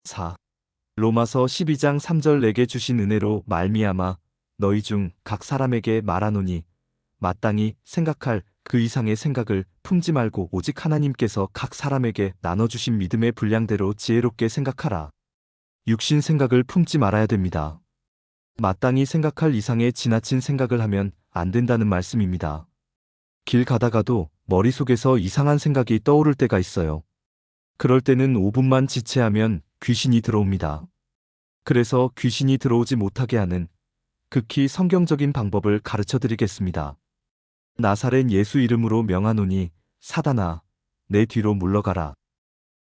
4. 로마서 12장 3절 내게 주신 은혜로 말미암아 너희 중 각 사람에게 말하노니 마땅히 생각할 그 이상의 생각을 품지 말고 오직 하나님께서 각 사람에게 나눠주신 믿음의 분량대로 지혜롭게 생각하라. 육신 생각을 품지 말아야 됩니다. 마땅히 생각할 이상의 지나친 생각을 하면 안 된다는 말씀입니다. 길 가다가도 머릿속에서 이상한 생각이 떠오를 때가 있어요. 그럴 때는 5분만 지체하면 귀신이 들어옵니다. 그래서 귀신이 들어오지 못하게 하는 극히 성경적인 방법을 가르쳐 드리겠습니다. 나사렛 예수 이름으로 명하노니 사단아, 내 뒤로 물러가라.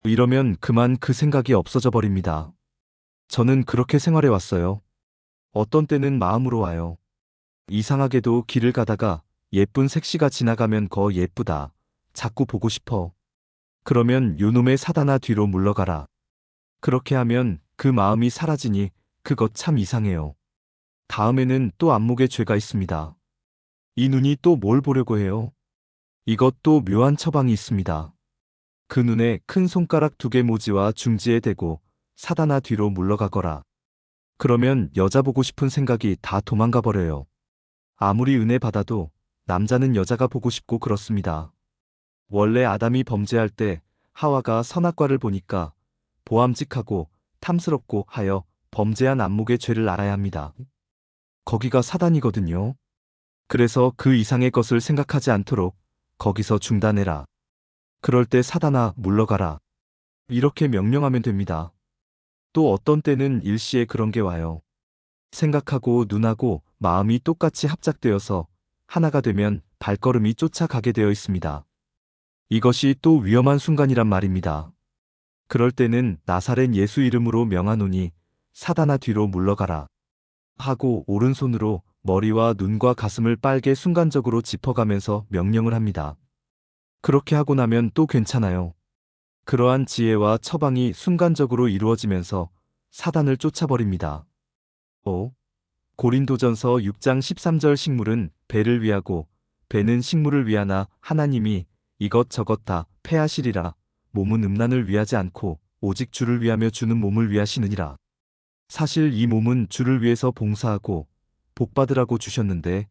이러면 그만 그 생각이 없어져 버립니다. 저는 그렇게 생활해 왔어요. 어떤 때는 마음으로 와요. 이상하게도 길을 가다가 예쁜 색시가 지나가면 거 예쁘다. 자꾸 보고 싶어. 그러면 요놈의 사단아 뒤로 물러가라. 그렇게 하면 그 마음이 사라지니 그것 참 이상해요. 다음에는 또 안목에 죄가 있습니다. 이 눈이 또 뭘 보려고 해요? 이것도 묘한 처방이 있습니다. 그 눈에 큰 손가락 2개 모지와 중지에 대고 사단아 뒤로 물러가거라. 그러면 여자 보고 싶은 생각이 다 도망가 버려요. 아무리 은혜 받아도 남자는 여자가 보고 싶고 그렇습니다. 원래 아담이 범죄할 때 하와가 선악과를 보니까 보암직하고 탐스럽고 하여 범죄한 안목의 죄를 알아야 합니다. 거기가 사단이거든요. 그래서 그 이상의 것을 생각하지 않도록 거기서 중단해라. 그럴 때 사단아 물러가라. 이렇게 명령하면 됩니다. 또 어떤 때는 일시에 그런 게 와요. 생각하고 눈하고 마음이 똑같이 합작되어서 하나가 되면 발걸음이 쫓아가게 되어 있습니다. 이것이 또 위험한 순간이란 말입니다. 그럴 때는 나사렛 예수 이름으로 명하노니 사단아 뒤로 물러가라. 하고 오른손으로 머리와 눈과 가슴을 빨개 순간적으로 짚어가면서 명령을 합니다. 그렇게 하고 나면 또 괜찮아요. 그러한 지혜와 처방이 순간적으로 이루어지면서 사단을 쫓아버립니다. 5. 고린도전서 6장 13절 식물은 배를 위하고 배는 식물을 위하나 하나님이 이것저것 다 패하시리라. 몸은 음란을 위하지 않고 오직 주를 위하며 주는 몸을 위하시느니라. 사실 이 몸은 주를 위해서 봉사하고 복받으라고 주셨는데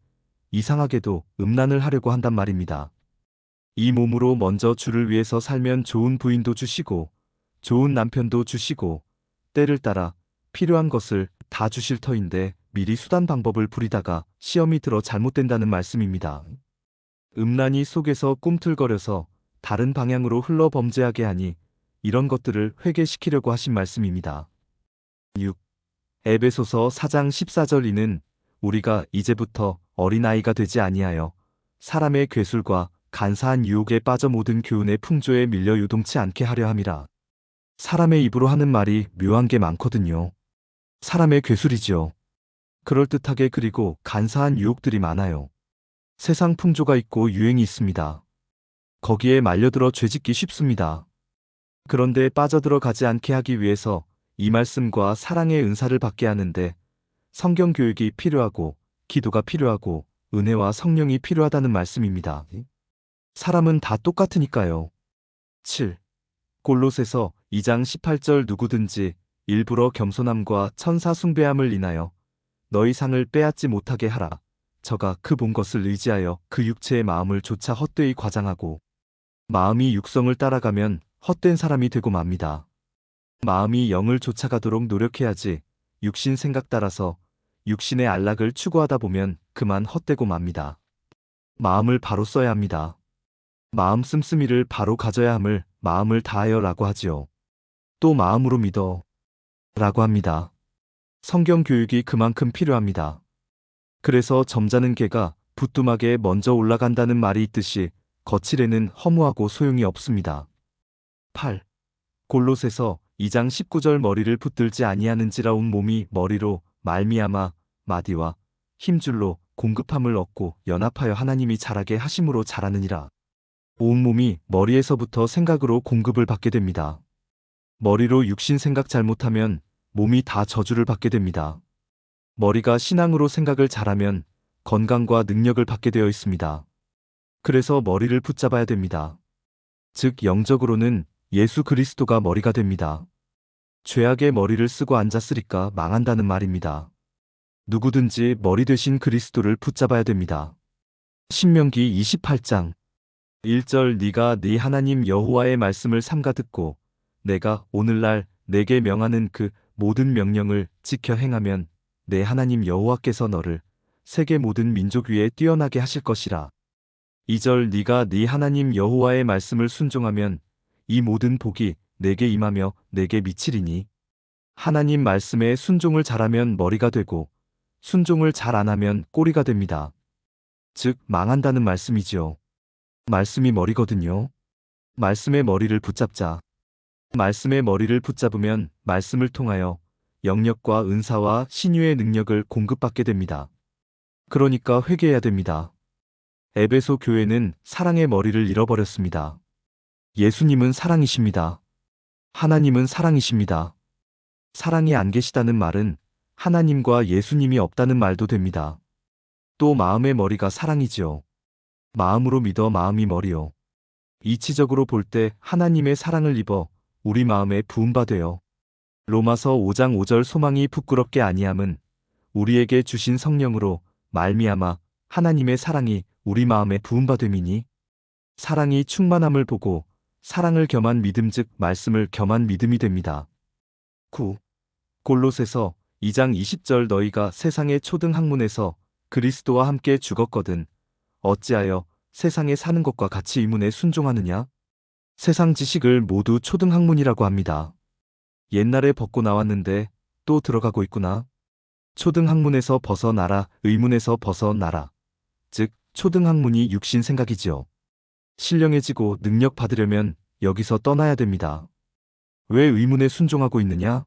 이상하게도 음란을 하려고 한단 말입니다. 이 몸으로 먼저 주를 위해서 살면 좋은 부인도 주시고 좋은 남편도 주시고 때를 따라 필요한 것을 다 주실 터인데 미리 수단 방법을 부리다가 시험이 들어 잘못된다는 말씀입니다. 음란이 속에서 꿈틀거려서 다른 방향으로 흘러 범죄하게 하니 이런 것들을 회개시키려고 하신 말씀입니다. 6. 에베소서 4장 14절 이는 우리가 이제부터 어린아이가 되지 아니하여 사람의 괴술과 간사한 유혹에 빠져 모든 교훈의 풍조에 밀려 요동치 않게 하려 함이라. 사람의 입으로 하는 말이 묘한 게 많거든요. 사람의 괴술이지요. 그럴듯하게 그리고 간사한 유혹들이 많아요. 세상 풍조가 있고 유행이 있습니다. 거기에 말려들어 죄짓기 쉽습니다. 그런데 빠져들어가지 않게 하기 위해서 이 말씀과 사랑의 은사를 받게 하는데 성경 교육이 필요하고 기도가 필요하고 은혜와 성령이 필요하다는 말씀입니다. 사람은 다 똑같으니까요. 7. 골로새서 2장 18절 누구든지 일부러 겸손함과 천사 숭배함을 인하여 너희 상을 빼앗지 못하게 하라. 저가 그 본 것을 의지하여 그 육체의 마음을 조차 헛되이 과장하고 마음이 육성을 따라가면 헛된 사람이 되고 맙니다. 마음이 영을 쫓아가도록 노력해야지 육신 생각 따라서 육신의 안락을 추구하다 보면 그만 헛되고 맙니다. 마음을 바로 써야 합니다. 마음 씀씀이를 바로 가져야 함을 마음을 다하여 라고 하지요. 또 마음으로 믿어 라고 합니다. 성경 교육이 그만큼 필요합니다. 그래서 점잖은 개가 부뚜막에 먼저 올라간다는 말이 있듯이 거칠에는 허무하고 소용이 없습니다. 8. 골로새서 2장 19절 머리를 붙들지 아니하는지라 온 몸이 머리로 말미암아 마디와 힘줄로 공급함을 얻고 연합하여 하나님이 자라게 하심으로 자라느니라. 온 몸이 머리에서부터 생각으로 공급을 받게 됩니다. 머리로 육신 생각 잘못하면 몸이 다 저주를 받게 됩니다. 머리가 신앙으로 생각을 잘하면 건강과 능력을 받게 되어 있습니다. 그래서 머리를 붙잡아야 됩니다. 즉 영적으로는 예수 그리스도가 머리가 됩니다. 죄악의 머리를 쓰고 앉았으리까 망한다는 말입니다. 누구든지 머리 되신 그리스도를 붙잡아야 됩니다. 신명기 28장 1절 네가 네 하나님 여호와의 말씀을 삼가 듣고 내가 오늘날 내게 명하는 그 모든 명령을 지켜 행하면 내 하나님 여호와께서 너를 세계 모든 민족 위에 뛰어나게 하실 것이라. 2절 네가 네 하나님 여호와의 말씀을 순종하면 이 모든 복이 내게 임하며 내게 미치리니 하나님 말씀에 순종을 잘하면 머리가 되고 순종을 잘 안 하면 꼬리가 됩니다. 즉 망한다는 말씀이지요. 말씀이 머리거든요. 말씀의 머리를 붙잡자. 말씀의 머리를 붙잡으면 말씀을 통하여 영력과 은사와 신유의 능력을 공급받게 됩니다. 그러니까 회개해야 됩니다. 에베소 교회는 사랑의 머리를 잃어버렸습니다. 예수님은 사랑이십니다. 하나님은 사랑이십니다. 사랑이 안 계시다는 말은 하나님과 예수님이 없다는 말도 됩니다. 또 마음의 머리가 사랑이지요. 마음으로 믿어 마음이 머리요. 이치적으로 볼 때 하나님의 사랑을 입어 우리 마음에 부음받아요. 로마서 5장 5절 소망이 부끄럽게 아니함은 우리에게 주신 성령으로 말미암아 하나님의 사랑이 우리 마음에 부음받음이니 사랑이 충만함을 보고 사랑을 겸한 믿음 즉 말씀을 겸한 믿음이 됩니다. 9. 골로새서 2장 20절 너희가 세상의 초등학문에서 그리스도와 함께 죽었거든 어찌하여 세상에 사는 것과 같이 의문에 순종하느냐? 세상 지식을 모두 초등학문이라고 합니다. 옛날에 벗고 나왔는데 또 들어가고 있구나. 초등학문에서 벗어나라, 의문에서 벗어나라. 즉 초등학문이 육신 생각이지요. 신령해지고 능력 받으려면 여기서 떠나야 됩니다. 왜 의문에 순종하고 있느냐?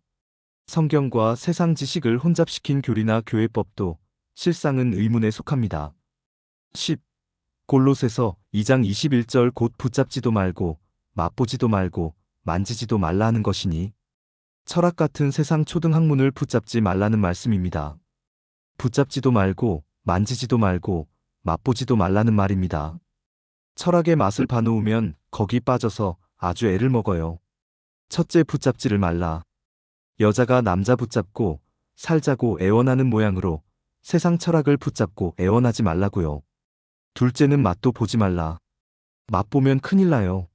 성경과 세상 지식을 혼잡시킨 교리나 교회법도 실상은 의문에 속합니다. 10. 골로새서 2장 21절 곧 붙잡지도 말고 맛보지도 말고 만지지도 말라 하는 것이니 철학 같은 세상 초등학문을 붙잡지 말라는 말씀입니다. 붙잡지도 말고 만지지도 말고 맛보지도 말라는 말입니다. 철학의 맛을 봐놓으면 거기 빠져서 아주 애를 먹어요. 첫째 붙잡지를 말라. 여자가 남자 붙잡고 살자고 애원하는 모양으로 세상 철학을 붙잡고 애원하지 말라고요. 둘째는 맛도 보지 말라. 맛보면 큰일 나요.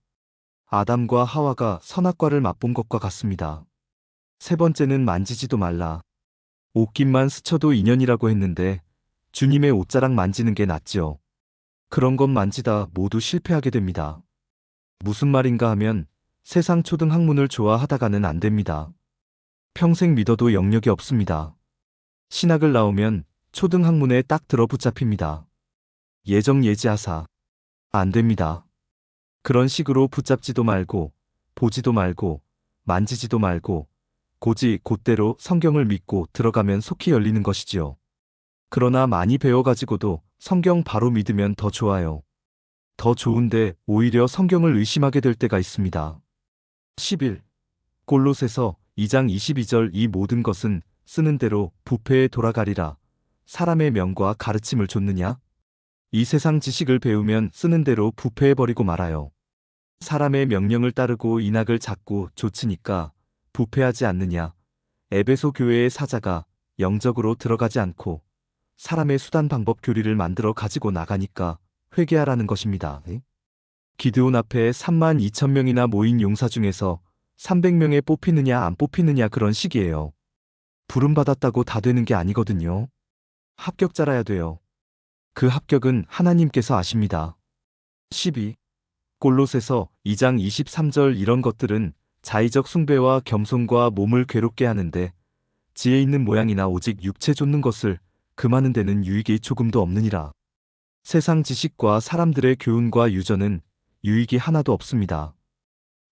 아담과 하와가 선악과를 맛본 것과 같습니다. 세 번째는 만지지도 말라. 옷깃만 스쳐도 인연이라고 했는데 주님의 옷자락 만지는 게 낫지요. 그런 것 만지다 모두 실패하게 됩니다. 무슨 말인가 하면 세상 초등학문을 좋아하다가는 안 됩니다. 평생 믿어도 영역이 없습니다. 신학을 나오면 초등학문에 딱 들어 붙잡힙니다. 예정예지하사. 안 됩니다. 그런 식으로 붙잡지도 말고 보지도 말고 만지지도 말고 고지 곧대로 성경을 믿고 들어가면 속히 열리는 것이지요. 그러나 많이 배워가지고도 성경 바로 믿으면 더 좋아요. 더 좋은데 오히려 성경을 의심하게 될 때가 있습니다. 11. 골로새서 2장 22절 이 모든 것은 쓰는 대로 부패에 돌아가리라. 사람의 명과 가르침을 좇느냐? 이 세상 지식을 배우면 쓰는 대로 부패해버리고 말아요. 사람의 명령을 따르고 인학을 자꾸 좇으니까 부패하지 않느냐? 에베소 교회의 사자가 영적으로 들어가지 않고 사람의 수단 방법 교리를 만들어 가지고 나가니까 회개하라는 것입니다. 기드온 앞에 32,000명이나 모인 용사 중에서 300명에 뽑히느냐 안 뽑히느냐 그런 식이에요. 부름받았다고 다 되는 게 아니거든요. 합격자라야 돼요. 그 합격은 하나님께서 아십니다. 12. 골로새서 2장 23절 이런 것들은 자의적 숭배와 겸손과 몸을 괴롭게 하는데 지혜 있는 모양이나 오직 육체 좇는 것을 금하는 데는 유익이 조금도 없느니라. 세상 지식과 사람들의 교훈과 유전은 유익이 하나도 없습니다.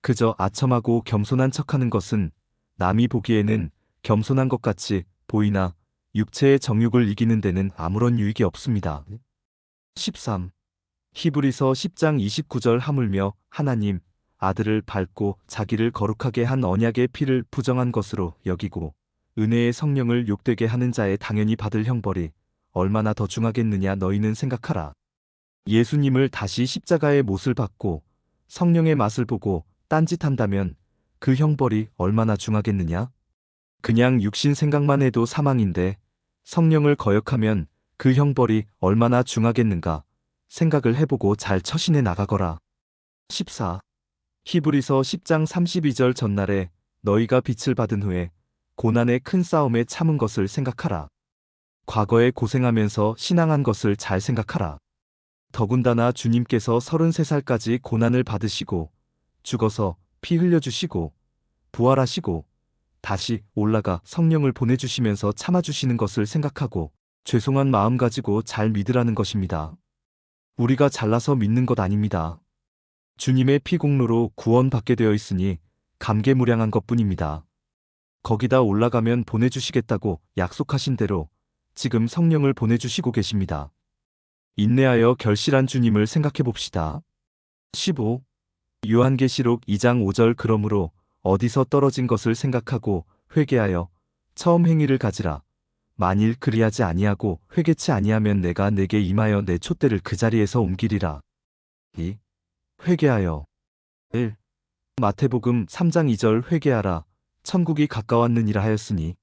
그저 아첨하고 겸손한 척하는 것은 남이 보기에는 겸손한 것 같이 보이나 육체의 정욕을 이기는 데는 아무런 유익이 없습니다. 13. 히브리서 10장 29절 하물며 하나님 아들을 밟고 자기를 거룩하게 한 언약의 피를 부정한 것으로 여기고 은혜의 성령을 욕되게 하는 자의 당연히 받을 형벌이 얼마나 더 중하겠느냐 너희는 생각하라. 예수님을 다시 십자가의 못을 받고 성령의 맛을 보고 딴짓한다면 그 형벌이 얼마나 중하겠느냐? 그냥 육신 생각만 해도 사망인데 성령을 거역하면 그 형벌이 얼마나 중하겠는가 생각을 해보고 잘 처신해 나가거라. 14. 히브리서 10장 32절 전날에 너희가 빛을 받은 후에 고난의 큰 싸움에 참은 것을 생각하라. 과거에 고생하면서 신앙한 것을 잘 생각하라. 더군다나 주님께서 33살까지 고난을 받으시고 죽어서 피 흘려주시고 부활하시고 다시 올라가 성령을 보내주시면서 참아주시는 것을 생각하고 죄송한 마음 가지고 잘 믿으라는 것입니다. 우리가 잘나서 믿는 것 아닙니다. 주님의 피공로로 구원받게 되어 있으니 감개무량한 것뿐입니다. 거기다 올라가면 보내주시겠다고 약속하신 대로 지금 성령을 보내주시고 계십니다. 인내하여 결실한 주님을 생각해 봅시다. 15. 요한계시록 2장 5절 그러므로 어디서 떨어진 것을 생각하고 회개하여 처음 행위를 가지라. 만일 그리하지 아니하고 회개치 아니하면 내가 내게 임하여 내 촛대를 그 자리에서 옮기리라. 2. 회개하여 1. 마태복음 3장 2절 회개하라. 천국이 가까웠느니라 하였으니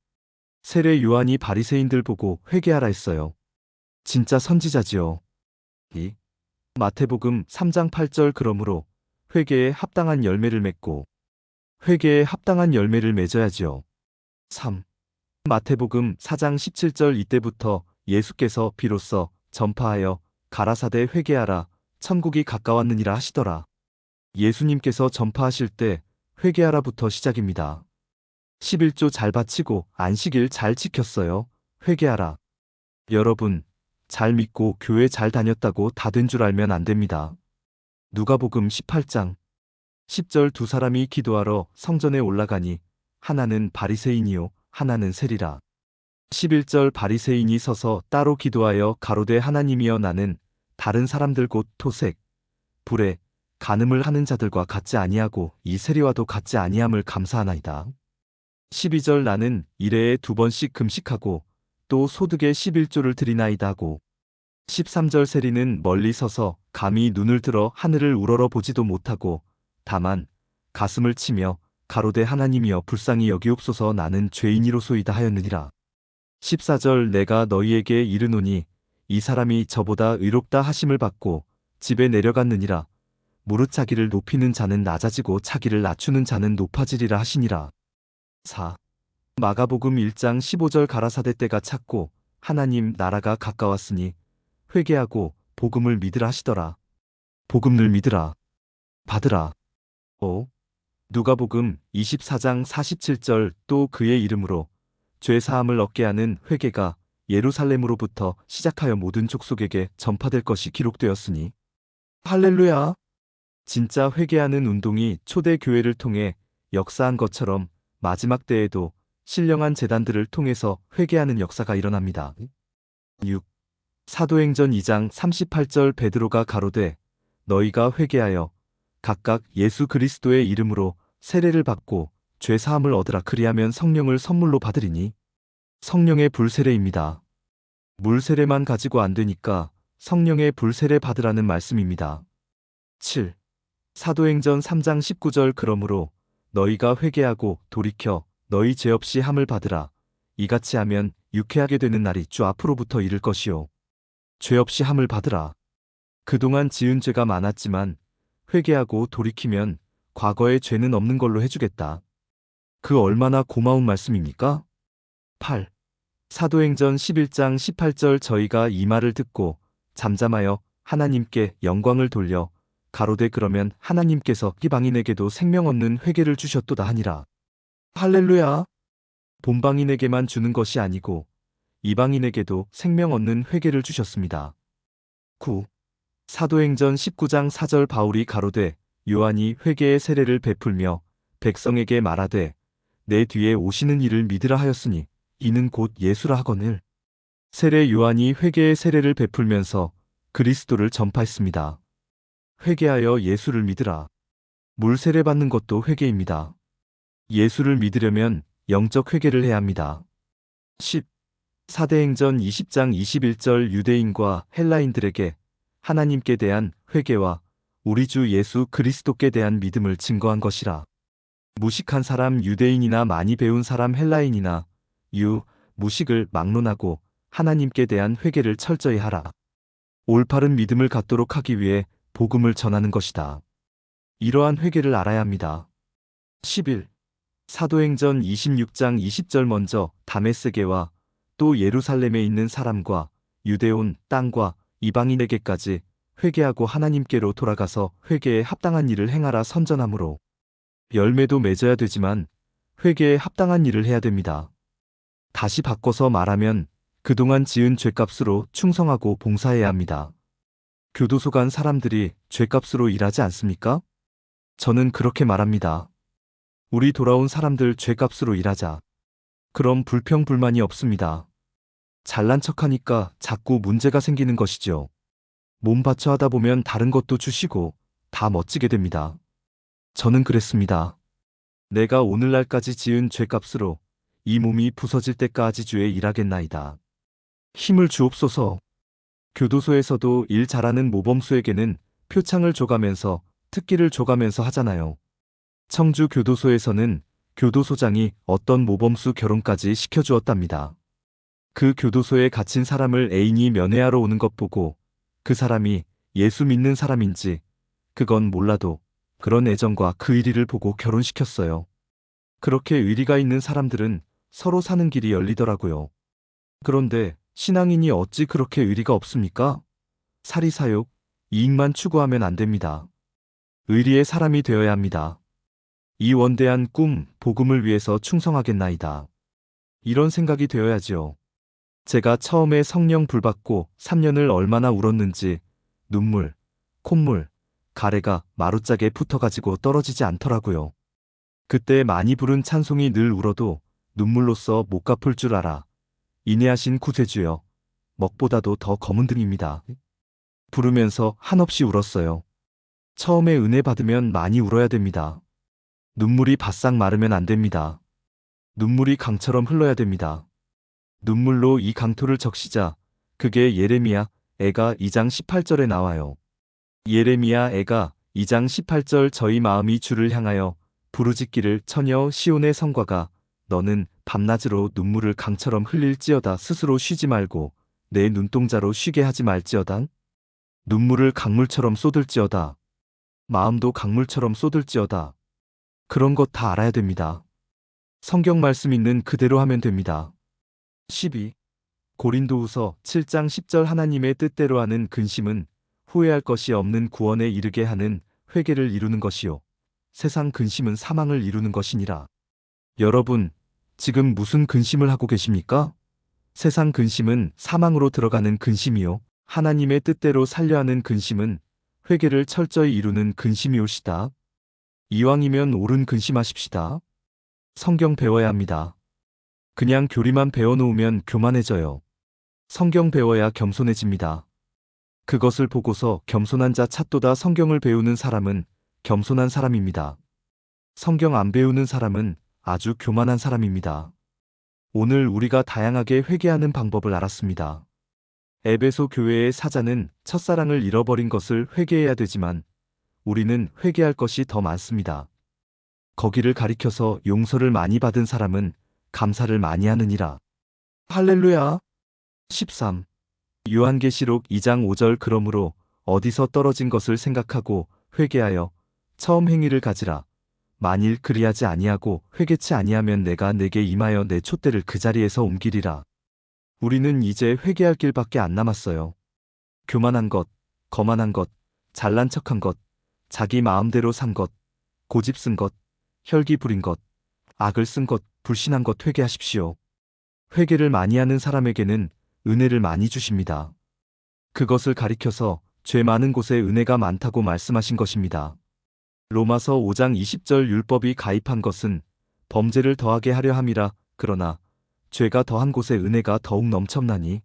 세례 요한이 바리새인들 보고 회개하라 했어요. 진짜 선지자지요. 2. 마태복음 3장 8절 그러므로 회개에 합당한 열매를 맺고 회개에 합당한 열매를 맺어야지요. 3. 마태복음 4장 17절 이때부터 예수께서 비로소 전파하여 가라사대 회개하라 천국이 가까웠느니라 하시더라. 예수님께서 전파하실 때 회개하라부터 시작입니다. 11조 잘 바치고 안식일 잘 지켰어요. 회개하라. 여러분, 잘 믿고 교회 잘 다녔다고 다 된 줄 알면 안 됩니다. 누가복음 18장 10절 두 사람이 기도하러 성전에 올라가니 하나는 바리새인이요 하나는 세리라. 11절 바리새인이 서서 따로 기도하여 가로되 하나님이여 나는 다른 사람들 곧 토색, 불에, 간음을 하는 자들과 같지 아니하고 이 세리와도 같지 아니함을 감사하나이다. 12절 나는 일해에 2번씩 금식하고 또 소득의 11조를 드리나이다 하고 13절 세리는 멀리 서서 감히 눈을 들어 하늘을 우러러 보지도 못하고 다만 가슴을 치며 가로되 하나님이여 불쌍히 여기옵소서 나는 죄인이로소이다 하였느니라. 14절 내가 너희에게 이르노니 이 사람이 저보다 의롭다 하심을 받고 집에 내려갔느니라. 무릇 자기를 높이는 자는 낮아지고 자기를 낮추는 자는 높아지리라 하시니라. 4. 마가복음 1장 15절 가라사대 때가 찼고 하나님 나라가 가까웠으니 회개하고 복음을 믿으라 하시더라. 복음을 믿으라. 받으라. 5. 누가복음 24장 47절 또 그의 이름으로 죄사함을 얻게 하는 회개가 예루살렘으로부터 시작하여 모든 족속에게 전파될 것이 기록되었으니 할렐루야! 진짜 회개하는 운동이 초대 교회를 통해 역사한 것처럼 마지막 때에도 신령한 제단들을 통해서 회개하는 역사가 일어납니다. 6. 사도행전 2장 38절 베드로가 가로되 너희가 회개하여 각각 예수 그리스도의 이름으로 세례를 받고 죄 사함을 얻으라 그리하면 성령을 선물로 받으리니 성령의 불세례입니다. 물 세례만 가지고 안 되니까 성령의 불세례 받으라는 말씀입니다. 7. 사도행전 3장 19절 그러므로 너희가 회개하고 돌이켜 너희 죄 없이 함을 받으라. 이같이 하면 유쾌하게 되는 날이 주 앞으로부터 이를 것이요. 죄 없이 함을 받으라. 그동안 지은 죄가 많았지만 회개하고 돌이키면 과거의 죄는 없는 걸로 해주겠다. 그 얼마나 고마운 말씀입니까? 8. 사도행전 11장 18절 저희가 이 말을 듣고 잠잠하여 하나님께 영광을 돌려 가로되 그러면 하나님께서 이방인에게도 생명 얻는 회개를 주셨도다 하니라. 할렐루야! 본방인에게만 주는 것이 아니고 이방인에게도 생명 얻는 회개를 주셨습니다. 9. 사도행전 19장 4절 바울이 가로되 요한이 회개의 세례를 베풀며 백성에게 말하되 내 뒤에 오시는 이를 믿으라 하였으니 이는 곧 예수라 하거늘. 세례 요한이 회개의 세례를 베풀면서 그리스도를 전파했습니다. 회개하여 예수를 믿으라. 물 세례 받는 것도 회개입니다. 예수를 믿으려면 영적 회개를 해야 합니다. 10. 사도행전 20장 21절 유대인과 헬라인들에게 하나님께 대한 회개와 우리 주 예수 그리스도께 대한 믿음을 증거한 것이라. 무식한 사람 유대인이나 많이 배운 사람 헬라인이나 무식을 막론하고 하나님께 대한 회개를 철저히 하라. 올바른 믿음을 갖도록 하기 위해 복음을 전하는 것이다. 이러한 회개를 알아야 합니다. 11. 사도행전 26장 20절 먼저 다메섹에와 또 예루살렘에 있는 사람과 유대온 땅과 이방인에게까지 회개하고 하나님께로 돌아가서 회개에 합당한 일을 행하라 선전하므로 열매도 맺어야 되지만 회개에 합당한 일을 해야 됩니다. 다시 바꿔서 말하면 그동안 지은 죄값으로 충성하고 봉사해야 합니다. 교도소 간 사람들이 죄값으로 일하지 않습니까? 저는 그렇게 말합니다. 우리 돌아온 사람들 죄값으로 일하자. 그럼 불평불만이 없습니다. 잘난 척하니까 자꾸 문제가 생기는 것이죠. 몸 바쳐 하다 보면 다른 것도 주시고 다 멋지게 됩니다. 저는 그랬습니다. 내가 오늘날까지 지은 죄값으로 이 몸이 부서질 때까지 주에 일하겠나이다. 힘을 주옵소서. 교도소에서도 일 잘하는 모범수에게는 표창을 줘가면서 특기를 줘가면서 하잖아요. 청주 교도소에서는 교도소장이 어떤 모범수 결혼까지 시켜주었답니다. 그 교도소에 갇힌 사람을 애인이 면회하러 오는 것 보고 그 사람이 예수 믿는 사람인지 그건 몰라도 그런 애정과 그 의리를 보고 결혼시켰어요. 그렇게 의리가 있는 사람들은 서로 사는 길이 열리더라고요. 그런데 신앙인이 어찌 그렇게 의리가 없습니까? 사리사욕, 이익만 추구하면 안 됩니다. 의리의 사람이 되어야 합니다. 이 원대한 꿈, 복음을 위해서 충성하겠나이다. 이런 생각이 되어야지요. 제가 처음에 성령 불 받고 3년을 얼마나 울었는지 눈물, 콧물, 가래가 마루짝에 붙어가지고 떨어지지 않더라고요. 그때 많이 부른 찬송이 늘 울어도 눈물로써 못 갚을 줄 알아. 인내하신 구세주여, 먹보다도 더 검은 등입니다. 부르면서 한없이 울었어요. 처음에 은혜 받으면 많이 울어야 됩니다. 눈물이 바싹 마르면 안 됩니다. 눈물이 강처럼 흘러야 됩니다. 눈물로 이 강토를 적시자. 그게 예레미야 애가 2장 18절에 나와요. 예레미야 애가 2장 18절 저희 마음이 주를 향하여 부르짖기를 처녀 시온의 성과가 너는 밤낮으로 눈물을 강처럼 흘릴지어다. 스스로 쉬지 말고 내 눈동자로 쉬게 하지 말지어다. 눈물을 강물처럼 쏟을지어다. 마음도 강물처럼 쏟을지어다. 그런 것 다 알아야 됩니다. 성경 말씀 있는 그대로 하면 됩니다. 12. 고린도후서 7장 10절 하나님의 뜻대로 하는 근심은 후회할 것이 없는 구원에 이르게 하는 회개를 이루는 것이요. 세상 근심은 사망을 이루는 것이니라. 여러분, 지금 무슨 근심을 하고 계십니까? 세상 근심은 사망으로 들어가는 근심이요. 하나님의 뜻대로 살려 하는 근심은 회개를 철저히 이루는 근심이올시다. 이왕이면 옳은 근심하십시다. 성경 배워야 합니다. 그냥 교리만 배워놓으면 교만해져요. 성경 배워야 겸손해집니다. 그것을 보고서 겸손한 자 찾도다. 성경을 배우는 사람은 겸손한 사람입니다. 성경 안 배우는 사람은 아주 교만한 사람입니다. 오늘 우리가 다양하게 회개하는 방법을 알았습니다. 에베소 교회의 사자는 첫사랑을 잃어버린 것을 회개해야 되지만 우리는 회개할 것이 더 많습니다. 거기를 가리켜서 용서를 많이 받은 사람은 감사를 많이 하느니라. 할렐루야. 13. 요한계시록 2장 5절 그러므로 어디서 떨어진 것을 생각하고 회개하여 처음 행위를 가지라. 만일 그리하지 아니하고 회개치 아니하면 내가 내게 임하여 내 촛대를 그 자리에서 옮기리라. 우리는 이제 회개할 길밖에 안 남았어요. 교만한 것, 거만한 것, 잘난 척한 것, 자기 마음대로 산 것, 고집 쓴 것, 혈기 부린 것, 악을 쓴 것, 불신한 것 회개하십시오. 회개를 많이 하는 사람에게는 은혜를 많이 주십니다. 그것을 가리켜서 죄 많은 곳에 은혜가 많다고 말씀하신 것입니다. 로마서 5장 20절 율법이 가입한 것은 범죄를 더하게 하려 함이라. 그러나 죄가 더한 곳에 은혜가 더욱 넘쳤나니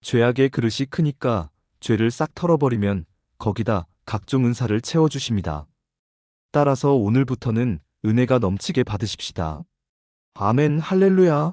죄악의 그릇이 크니까 죄를 싹 털어버리면 거기다 각종 은사를 채워주십니다. 따라서 오늘부터는 은혜가 넘치게 받으십시다. 아멘. 할렐루야.